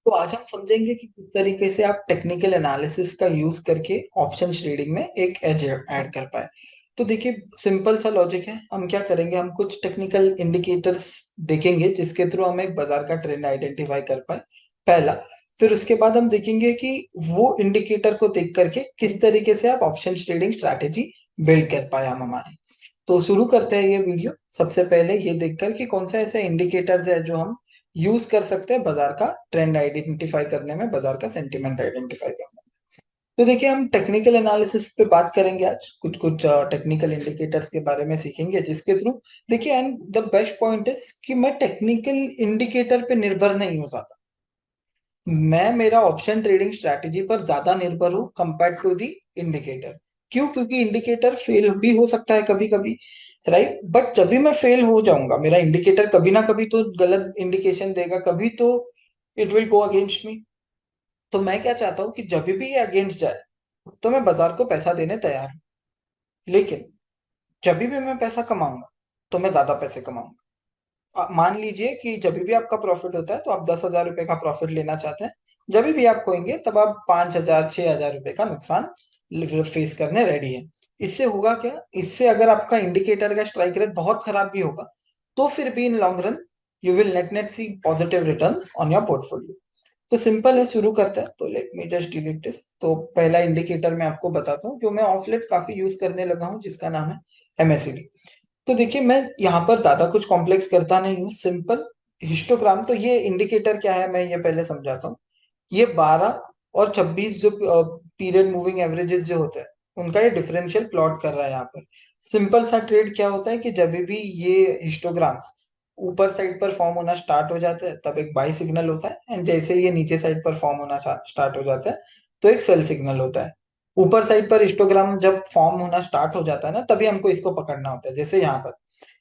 तो आज हम समझेंगे कि किस तरीके से आप टेक्निकल एनालिसिस का यूज करके ऑप्शन ट्रेडिंग में एक एज ऐड कर पाए। तो देखिए, सिंपल सा लॉजिक है। हम क्या करेंगे, हम कुछ टेक्निकल इंडिकेटर्स देखेंगे जिसके थ्रू हम एक बाजार का ट्रेंड आइडेंटिफाई कर पाए, पहला। फिर उसके बाद हम देखेंगे कि वो इंडिकेटर को देख करके किस तरीके से आप ऑप्शन ट्रेडिंग स्ट्रैटेजी बिल्ड कर पाए हम हमारी। तो शुरू करते हैं ये वीडियो। सबसे पहले ये देखकर कि कौन सा ऐसे इंडिकेटर्स है जो हम यूज कर सकते हैं बाजार का ट्रेंड आइडेंटिफाई करने में, बाजार का सेंटीमेंट आइडेंटिफाई करने में। तो देखिए, हम टेक्निकल एनालिसिस पे बात करेंगे आज, कुछ कुछ टेक्निकल इंडिकेटर्स के बारे में सीखेंगे जिसके थ्रू, देखिए, and the best point is कि मैं टेक्निकल इंडिकेटर पे निर्भर नहीं हो जाता। मैं मेरा ऑप्शन ट्रेडिंग स्ट्रैटेजी पर ज्यादा निर्भर हूँ कंपेयर टू दी इंडिकेटर। क्यों? क्योंकि इंडिकेटर फेल भी हो सकता है कभी कभी, राइट। बट जब भी मैं फेल हो जाऊंगा, मेरा इंडिकेटर कभी ना कभी तो गलत इंडिकेशन देगा, कभी तो it will go against me. तो मैं क्या चाहता हूँ कि जब भी ये अगेंस्ट जाए तो मैं बाजार को पैसा देने तैयार हूँ। लेकिन जब भी मैं पैसा कमाऊंगा तो मैं ज्यादा पैसे कमाऊंगा। मान लीजिए कि जब भी आपका प्रॉफिट होता है तो आप 10,000 रुपए का प्रॉफिट लेना चाहते हैं। जब भी आप खोएंगे तब आप 5,000 6,000 रुपए का नुकसान फेस करने रेडी है। इससे होगा क्या? इससे अगर आपका इंडिकेटर का स्ट्राइक रेट बहुत खराब भी होगा तो फिर भी in long run you will net net see positive returns on your portfolio. तो सिंपल है, शुरू करते हैं। तो let me just delete this. तो पहला इंडिकेटर मैं आपको बताता हूँ जो मैं ऑफ लेट काफी यूज करने लगा हूँ, जिसका नाम है MACD। तो देखिए, मैं यहाँ पर ज्यादा कुछ कॉम्प्लेक्स करता नहीं हूँ, सिंपल हिस्टोग्राम। तो ये इंडिकेटर क्या है मैं ये पहले समझाता हूँ। ये 12 और 26 जो पीरियड मूविंग एवरेजेस जो होते हैं उनका ये डिफरेंशियल प्लॉट कर रहा है यहाँ पर। सिंपल सा ट्रेड क्या होता है कि जब भी ये हिस्टोग्राम्स ऊपर साइड पर फॉर्म होना स्टार्ट हो जाता है तब एक बाई सिग्नल होता है, एंड जैसे ये नीचे साइड पर फॉर्म होना स्टार्ट हो जाता है तो एक सेल सिग्नल होता है। ऊपर साइड पर हिस्टोग्राम जब फॉर्म होना स्टार्ट हो जाता है ना, तभी हमको इसको पकड़ना होता है। जैसे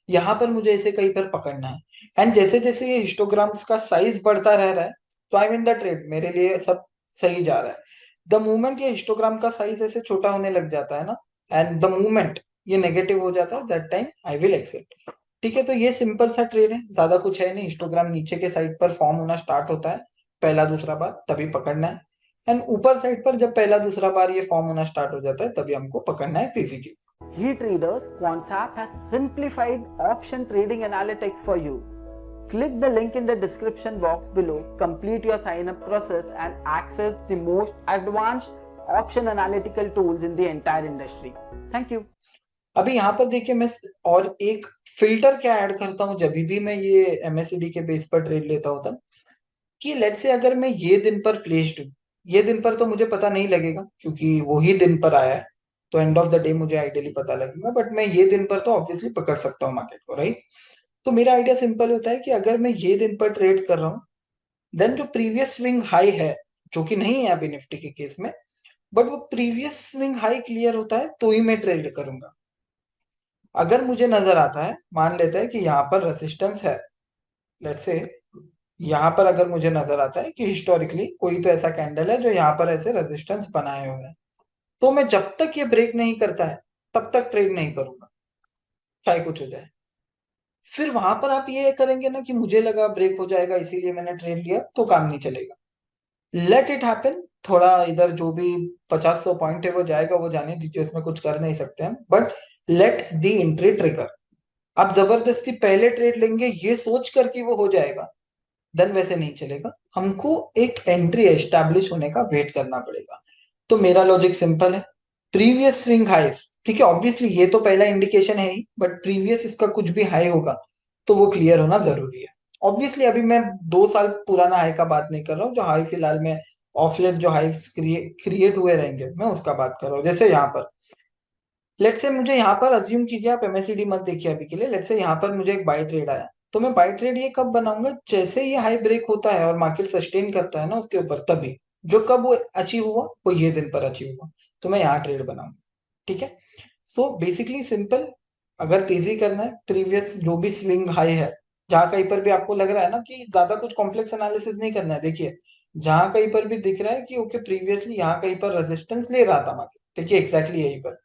यहाँ पर मुझे इसे कहीं पर पकड़ना है, एंड जैसे जैसे ये हिस्टोग्राम्स का साइज बढ़ता रह रहा है तो आई मीन द ट्रेड मेरे लिए सब सही जा रहा है। द मोमेंट ये हिस्टोग्राम का साइज ऐसे छोटा होने लग जाता है ना, एंड द मोमेंट ये नेगेटिव हो जाता है, that time I will accept. ठीक है, तो ये सिंपल सा ट्रेड है, ज्यादा कुछ है नहीं। हिस्टोग्राम नीचे के साइड पर फॉर्म होना स्टार्ट होता है पहला दूसरा बार, तभी पकड़ना है। एंड ऊपर साइड पर जब पहला दूसरा बार ये फॉर्म होना स्टार्ट हो जाता है तभी हमको पकड़ना है तेजी की। He Traders Quantsap has simplified option trading analytics for you. Click the link in the description box below, complete your sign up process and access the most advanced option analytical tools in the entire industry. Thank you. अभी यहाँ पर देखिए, मैं और एक filter क्या add करता हूँ जब भी मैं ये MACD के बेस पर ट्रेड लेता होता हूँ, कि लेट्स से अगर मैं ये दिन पर प्लेस्ड हूँ, ये दिन पर तो मुझे पता नहीं लगेगा क्योंकि वो ही दिन पर आया है, तो एंड ऑफ द डे मुझे आइडियली पता लगेगा। बट मैं ये दिन पर तो ऑब्वियसली पकड़ सकता हूँ मार्केट को, राइट। तो मेरा आइडिया सिंपल होता है कि अगर मैं ये दिन पर ट्रेड कर रहा हूँ, देन जो प्रीवियस स्विंग हाई है, जो कि नहीं है अभी निफ्टी के केस में, बट वो प्रीवियस स्विंग हाई क्लियर होता है तो ही मैं ट्रेड करूंगा। अगर मुझे नजर आता है, मान लेते हैं कि यहाँ पर रेजिस्टेंस है, लेट्स से यहाँ पर अगर मुझे नजर आता है कि हिस्टोरिकली कोई तो ऐसा कैंडल है जो यहाँ पर ऐसे रेजिस्टेंस बनाए हुए हैं, तो मैं जब तक ये ब्रेक नहीं करता है तब तक ट्रेड नहीं करूंगा, चाहे कुछ हो जाए। फिर वहां पर आप ये करेंगे ना कि मुझे लगा ब्रेक हो जाएगा इसीलिए मैंने ट्रेड लिया, तो काम नहीं चलेगा। Let it happen. थोड़ा इधर जो भी 50-100 पॉइंट है वो जाएगा, वो जाने दीजिए, उसमें कुछ कर नहीं सकते हम। But let the entry trigger. आप जबरदस्ती पहले ट्रेड लेंगे ये सोच कर कि वो हो जाएगा, देन वैसे नहीं चलेगा। हमको एक एंट्री एस्टैब्लिश होने का वेट करना पड़ेगा। तो मेरा लॉजिक सिंपल है, प्रीवियस स्विंग हाइस, ठीक है, ऑब्वियसली ये तो पहला इंडिकेशन है ही, बट प्रीवियस इसका कुछ भी हाई होगा तो वो क्लियर होना जरूरी है। ऑब्वियसली अभी मैं 2 साल पुराना हाई का बात नहीं कर रहा हूँ, जो हाई फिलहाल में ऑफलेट जो हाई क्रिएट हुए रहेंगे मैं उसका बात कर रहा हूँ। जैसे यहाँ पर लेट्स से मुझे यहाँ पर अज्यूम कीजिए, आप MACD मत देखिए अभी के लिए, लेट्स से यहाँ पर मुझे एक बाई ट्रेड आया, तो मैं बाई ट्रेड ये कब बनाऊंगा? जैसे ये हाई ब्रेक होता है और मार्केट सस्टेन करता है ना उसके ऊपर, तभी। जो कब वो अचीव हुआ, वो ये दिन पर अचीव हुआ, तो मैं यहाँ ट्रेड बनाऊंगा। ठीक है, सो बेसिकली सिंपल। अगर तेजी करना है, प्रीवियस जो भी स्विंग हाई है, जहां कहीं पर भी आपको लग रहा है ना कि ज्यादा कुछ कॉम्प्लेक्स एनालिसिस नहीं करना है, देखिए जहां कहीं पर भी दिख रहा है कि ओके प्रीवियसली यहाँ कहीं पर रेजिस्टेंस ले रहा था मार्केट, देखिए एग्जैक्टली यहीं पर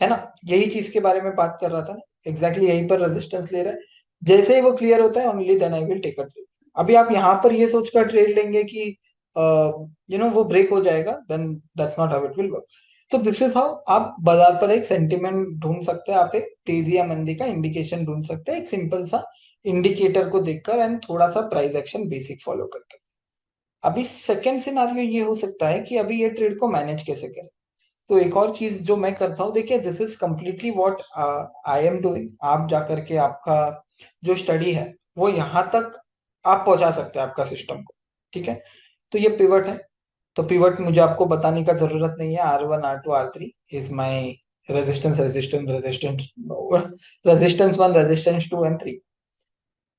है ना, यही चीज के बारे में बात कर रहा था ना, एग्जैक्टली यहीं पर रेजिस्टेंस ले रहा है। जैसे ही वो क्लियर होता है only then I will take a trade. अभी आप यहाँ पर ये सोचकर ट्रेड लेंगे कि वो ब्रेक हो जाएगा, then that's not how it will work. तो दिस इज हाउ आप बाजार पर एक सेंटिमेंट ढूंढ सकते हैं, आप एक तेजी या मंदी का इंडिकेशन ढूंढ सकते हैं एक सिंपल सा इंडिकेटर को देखकर एंड थोड़ा सा प्राइस एक्शन बेसिक फॉलो करके। अभी सेकेंड सिनारियो ये हो सकता है कि अभी ये ट्रेड को मैनेज कैसे करें। तो एक और चीज जो मैं करता हूँ, देखिए this is completely what I am doing. आप जाकर के आपका जो स्टडी है वो यहाँ तक आप पहुंचा सकते हैं आपका सिस्टम को, ठीक है। तो ये पिवट है, तो पिवट मुझे आपको बताने का जरूरत नहीं है। R1 R2 R3 is my resistance resistance resistance resistance 1 resistance 2 and 3,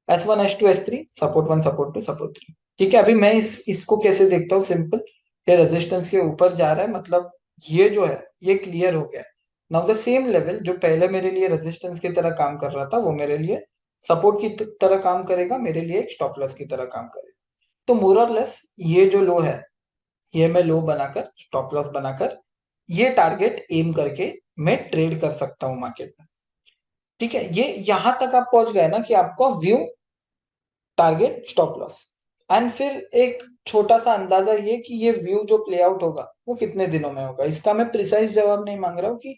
S1 S2 S3 support 1 support 2 support 3। ठीक है, अभी मैं इसको कैसे देखता हूँ, सिंपल, ये रेजिस्टेंस के ऊपर जा रहा है, मतलब ये जो है ये क्लियर हो गया। नाउ द सेम लेवल जो पहले मेरे लिए रेजिस्टेंस की तरह काम कर रहा था वो मेरे लिए सपोर्ट की तरह काम करेगा, मेरे लिए एक स्टॉप लॉस की तरह काम करेगा। तो मोर और लेस ये जो लो है ये मैं लो बनाकर स्टॉप लॉस बनाकर ये टारगेट एम करके मैं ट्रेड कर सकता हूँ मार्केट में। ठीक है, ये यहां तक आप पहुंच गए ना कि आपको view, target, stop loss, and फिर एक छोटा सा अंदाजा ये कि ये व्यू जो प्ले आउट होगा वो कितने दिनों में होगा। इसका मैं प्रिसाइज जवाब नहीं मांग रहा हूँ कि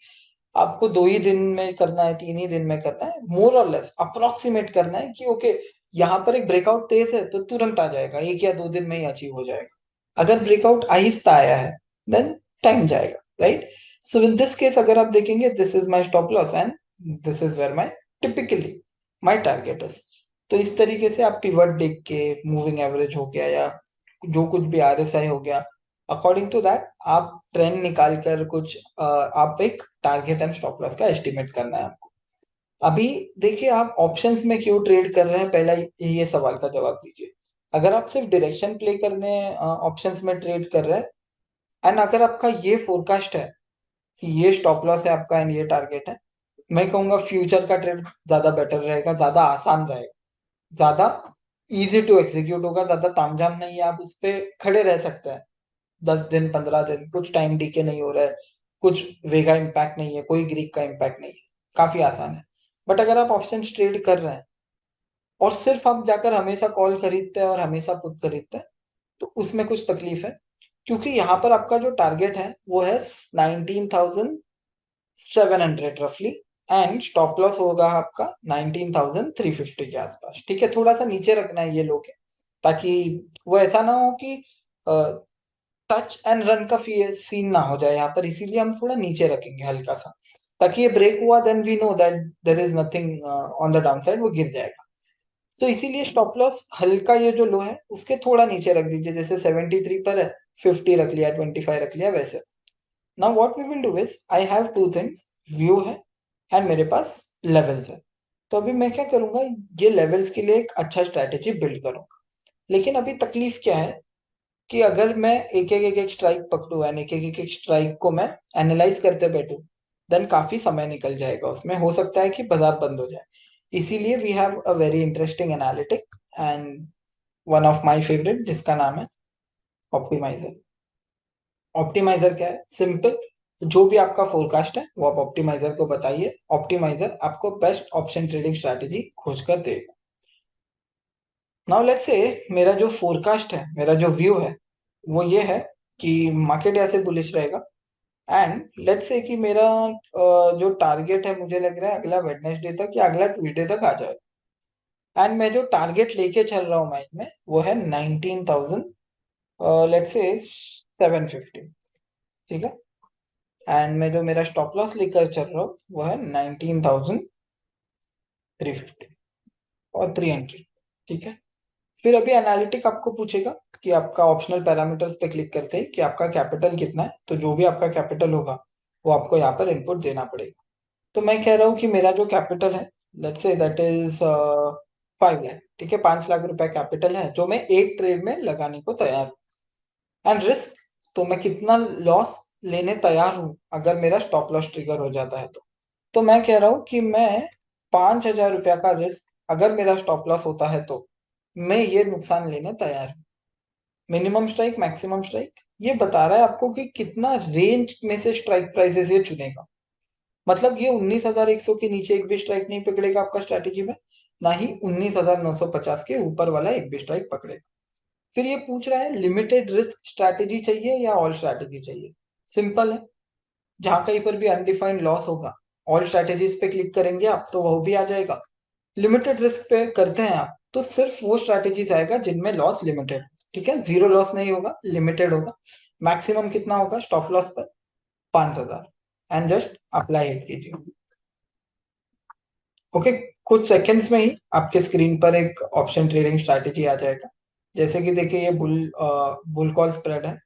आपको 2 ही दिन में करना है, 3 ही दिन में करना है, मोर और लेस अप्रोक्सीमेट करना है कि ओके यहाँ पर एक ब्रेकआउट तेज है तो तुरंत आ जाएगा, 1 या 2 दिन में ही अचीव हो जाएगा। अगर ब्रेकआउट आहिस्ता आया है देन टाइम जाएगा, right. So in this case अगर आप देखेंगे this is my stop loss and this is where my typically my target is. तो इस तरीके से आप पिवट देख के, मूविंग एवरेज हो गया या जो कुछ भी RSI हो गया, अकॉर्डिंग टू दैट आप ट्रेंड निकाल कर कुछ आप एक टारगेट एंड स्टॉप लॉस का एस्टिमेट करना है आपको। अभी देखिए आप ऑप्शंस में क्यों ट्रेड कर रहे हैं, पहला ये सवाल का जवाब दीजिए। अगर आप सिर्फ डायरेक्शन प्ले करने ऑप्शंस में ट्रेड कर रहे हैं एंड अगर आपका ये फोरकास्ट है कि ये स्टॉप लॉस है आपका एंड ये टारगेट है, मैं कहूंगा फ्यूचर का ट्रेड ज्यादा बेटर रहेगा, ज्यादा आसान रहेगा, ज्यादा इजी टू एग्जीक्यूट होगा, ज्यादा तामझाम नहीं है, आप उस पे खड़े रह सकते हैं 10 दिन 15 दिन, कुछ टाइम डीके नहीं हो रहा है, कुछ वेगा इम्पैक्ट नहीं है, कोई ग्रीक का इम्पैक्ट नहीं है, काफी आसान है। बट अगर आप ऑप्शन ट्रेड कर रहे हैं और सिर्फ आप जाकर हमेशा कॉल खरीदते हैं और हमेशा पुट खरीदते हैं तो उसमें कुछ तकलीफ है, क्योंकि यहाँ पर आपका जो टारगेट है वो है 19,700 रफली एंड स्टॉप लॉस होगा आपका 19,350 के आसपास। ठीक है, थोड़ा सा नीचे रखना है ये लोग, ताकि वो ऐसा ना हो कि टच एंड रन का सीन ना हो जाए यहाँ पर, इसीलिए हम थोड़ा नीचे रखेंगे हल्का सा, ताकि ये ब्रेक हुआ then we know that there is nothing on the down side, वो गिर जाएगा। तो इसीलिए स्टॉप लॉस हल्का ये जो लो है उसके थोड़ा नीचे रख दीजिए, जैसे 73 पर है 50 रख लिया, 25 रख लिया, वैसे। Now what we will do is I have two things, view है एंड मेरे पास लेवल्स है। तो अभी मैं क्या करूंगा, ये लेवल्स के लिए एक अच्छा स्ट्रैटेजी बिल्ड करूंगा। लेकिन अभी तकलीफ क्या है कि अगर मैं एक एक स्ट्राइक पकड़ू एंड एक स्ट्राइक को मैं एनालाइज करते बैठू देन काफी समय निकल जाएगा, उसमें हो सकता है कि बाजार बंद हो जाए। इसीलिए we have a very interesting analytic and one of my favourite जिसका नाम है ऑप्टिमाइजर। ऑप्टिमाइजर क्या है, सिंपल, जो भी आपका फोरकास्ट है वो आप ऑप्टिमाइजर को बताइए, ऑप्टिमाइजर आपको बेस्ट ऑप्शन ट्रेडिंग स्ट्रैटेजी खोज कर देगा। नाउ लेट्स से मेरा जो फोरकास्ट है, मेरा जो व्यू है वो ये है कि मार्केट ऐसे बुलिश रहेगा एंड लेट्स से कि मेरा जो टारगेट है मुझे लग रहा है अगला वेडनेसडे तक या अगला ट्यूसडे तक आ जाए। एंड मैं जो टारगेट लेके चल रहा हूँ माइंड में वो है 19,000, लेट्स से 750, ठीक है। एंड मैं जो मेरा स्टॉप लॉस लेकर चल रहा हूँ वो है 19,350 और 300, ठीक है। फिर अभी एनालिटिक आपको पूछेगा कि आपका ऑप्शनल पैरामीटर्स पे क्लिक करते हैं कि आपका कैपिटल कितना है, तो जो भी आपका कैपिटल होगा वो आपको यहाँ पर इनपुट देना पड़ेगा। तो मैं कह रहा हूँ कि मेरा जो कैपिटल है let's say that is 5 lakh, ठीक है, 5 लाख रुपए कैपिटल है जो मैं एक ट्रेड में लगाने को तैयार हूँ। एंड रिस्क, तो मैं कितना लॉस लेने तैयार हूँ अगर मेरा स्टॉप लॉस ट्रिगर हो जाता है तो मैं कह रहा हूँ कि मैं 5,000 रुपया का रिस्क अगर मेरा स्टॉप लॉस होता है तो मैं ये नुकसान लेने तैयार हूँ। मिनिमम स्ट्राइक, मैक्सिमम स्ट्राइक, ये बता रहा है आपको कि कितना रेंज में से स्ट्राइक प्राइसेस ये चुनेगा। मतलब ये 19,100 के नीचे एक भी स्ट्राइक नहीं पकड़ेगा आपका स्ट्रैटेजी में, ना ही 19,950 के ऊपर वाला एक भी स्ट्राइक पकड़ेगा। फिर ये पूछ रहा है लिमिटेड रिस्क स्ट्रैटेजी चाहिए या ऑल स्ट्रैटेजी चाहिए। सिंपल है, जहां कहीं पर भी अनडिफाइंड लॉस होगा ऑल स्ट्रैटेजीज पे क्लिक करेंगे आप तो वो भी आ जाएगा। लिमिटेड रिस्क पे करते हैं आप तो सिर्फ वो स्ट्रैटेजीज आएगा जिनमें लॉस लिमिटेड, ठीक है, जीरो लॉस नहीं होगा, लिमिटेड होगा। मैक्सिमम कितना होगा स्टॉप लॉस पर, 5,000, एंड जस्ट अप्लाई हिट कीजिए। ओके, कुछ सेकंड्स में ही आपके स्क्रीन पर एक ऑप्शन ट्रेडिंग स्ट्रैटेजी आ जाएगा। जैसे कि देखिए ये बुल कॉल स्प्रेड है,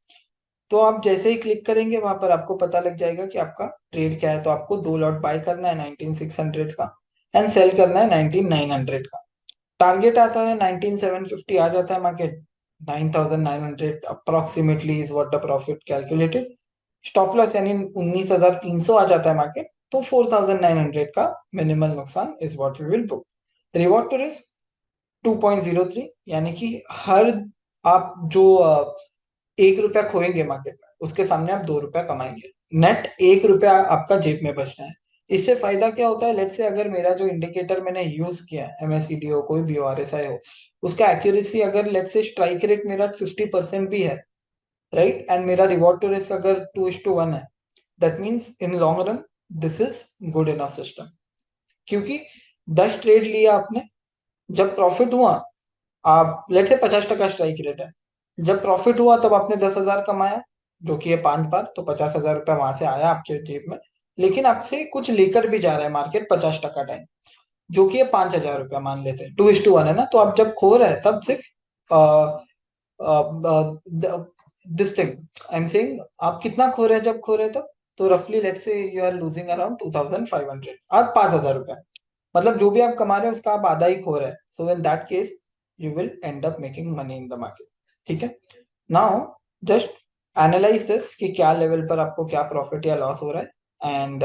तो आप जैसे ही क्लिक करेंगे वहां पर आपको पता लग जाएगा कि आपका ट्रेड क्या है। तो आपको 2 लॉट बाय करना है 19,600 का एंड सेल करना है 19,900 का। टारगेट आता है 19,750, आ जाता है market 9,900 approximately is what the profit calculated. Stop loss यानी 19,300 आ जाता है मार्केट, तो 4,900 का मिनिमल नुकसान is what we will book. Reward to risk 2.03, यानी कि हर आप जो 1 रुपया खोएंगे मार्केट में उसके सामने आप 2 रुपया कमाएंगे। नेट 1 रुपया आपका जेब में बचना है। इससे फायदा क्या होता है, लेट से अगर मेरा जो इंडिकेटर मैंने यूज किया है MACD हो कोई भी RSI हो, उसका एक्यूरेसी अगर लेट से स्ट्राइक रेट मेरा 50% भी है, राइट, एंड मेरा रिवॉर्ड टू रिस्क अगर 2:1 है, that means in long run this is good enough system. क्योंकि 10 ट्रेड लिया आपने, जब प्रॉफिट हुआ, आप लेट से 50% स्ट्राइक रेट है, जब प्रॉफिट हुआ तब आपने 10,000 कमाया, जो कि है 5 बार, तो 50,000 रुपया वहां से आया आपके जेब में। लेकिन आपसे कुछ लेकर भी जा रहा है मार्केट 50% टाइम, जो कि है 5,000 रुपया मान लेते हैं, 2:1 है ना। तो आप जब खो रहे हैं तब सिर्फ this thing I am saying, आप कितना खो रहे हैं जब खो रहे हैं तब, तो रफली लेट से यू आर लूजिंग अराउंड 2,500 और 5,000 रुपया, मतलब जो भी आप कमा रहे हैं उसका आप आधा ही खो रहे हैं। So in that case you will end up making money in the market, ठीक है। नाउ जस्ट एनालाइज दिस कि क्या लेवल पर आपको क्या प्रॉफिट या लॉस हो रहा है, and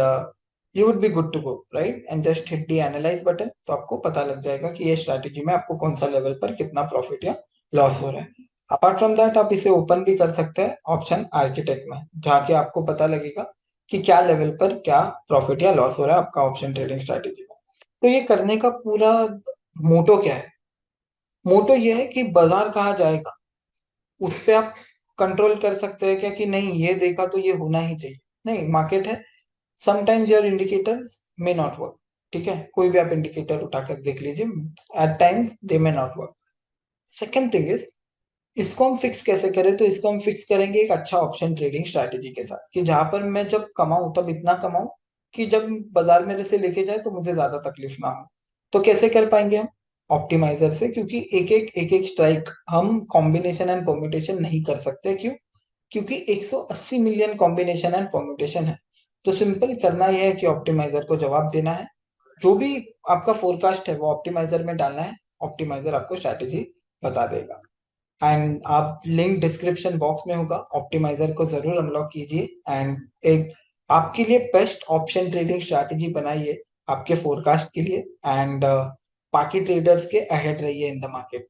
you would be good to go, right, and just hit the analyse button, तो आपको पता लग जाएगा कि ये स्ट्रैटेजी में आपको कौन सा लेवल पर कितना प्रॉफिट या लॉस हो रहा है। अपार्ट फ्रॉम दैट आप इसे ओपन भी कर सकते हैं ऑप्शन आर्किटेक्ट में, जहाँ के आपको पता लगेगा कि क्या लेवल पर क्या प्रॉफिट या लॉस हो रहा है आपका ऑप्शन ट्रेडिंग स्ट्रैटेजी में। तो ये करने का पूरा मोटो क्या है, मोटो ये है कि बाजार कहाँ जाएगा उस पे आप कंट्रोल कर सकते हैं क्या, कि नहीं ये देखा तो ये होना ही चाहिए। नहीं, मार्केट है, sometimes your indicators may not work, ठीक है, कोई भी आप इंडिकेटर उठाकर देख लीजिए, at times they may not work. Second thing is, इसको हम फिक्स कैसे करें, तो इसको हम फिक्स करेंगे एक अच्छा ऑप्शन ट्रेडिंग स्ट्रैटेजी के साथ, कि जहां पर मैं जब कमाऊं तब इतना कमाऊं कि जब बाजार मेरे से लेके जाए तो मुझे ज्यादा तकलीफ ना हो। तो कैसे कर पाएंगे हम, ऑप्टिमाइजर से, क्योंकि एक एक स्ट्राइक हम कॉम्बिनेशन एंड परम्यूटेशन नहीं कर सकते। क्यों, क्योंकि 180 मिलियन कॉम्बिनेशन एंड परम्यूटेशन है। तो सिंपल करना यह है कि ऑप्टिमाइजर को जवाब देना है, जो भी आपका फोरकास्ट है वो ऑप्टिमाइजर में डालना है, ऑप्टिमाइजर आपको स्ट्रैटेजी बता देगा। एंड आप लिंक डिस्क्रिप्शन बॉक्स में होगा, ऑप्टिमाइजर को जरूर अनलॉक कीजिए एंड एक आपके लिए बेस्ट ऑप्शन ट्रेडिंग स्ट्रैटेजी बनाइए आपके फोरकास्ट के लिए, एंड बाकी ट्रेडर्स के अहेड रहिए इन द मार्केट।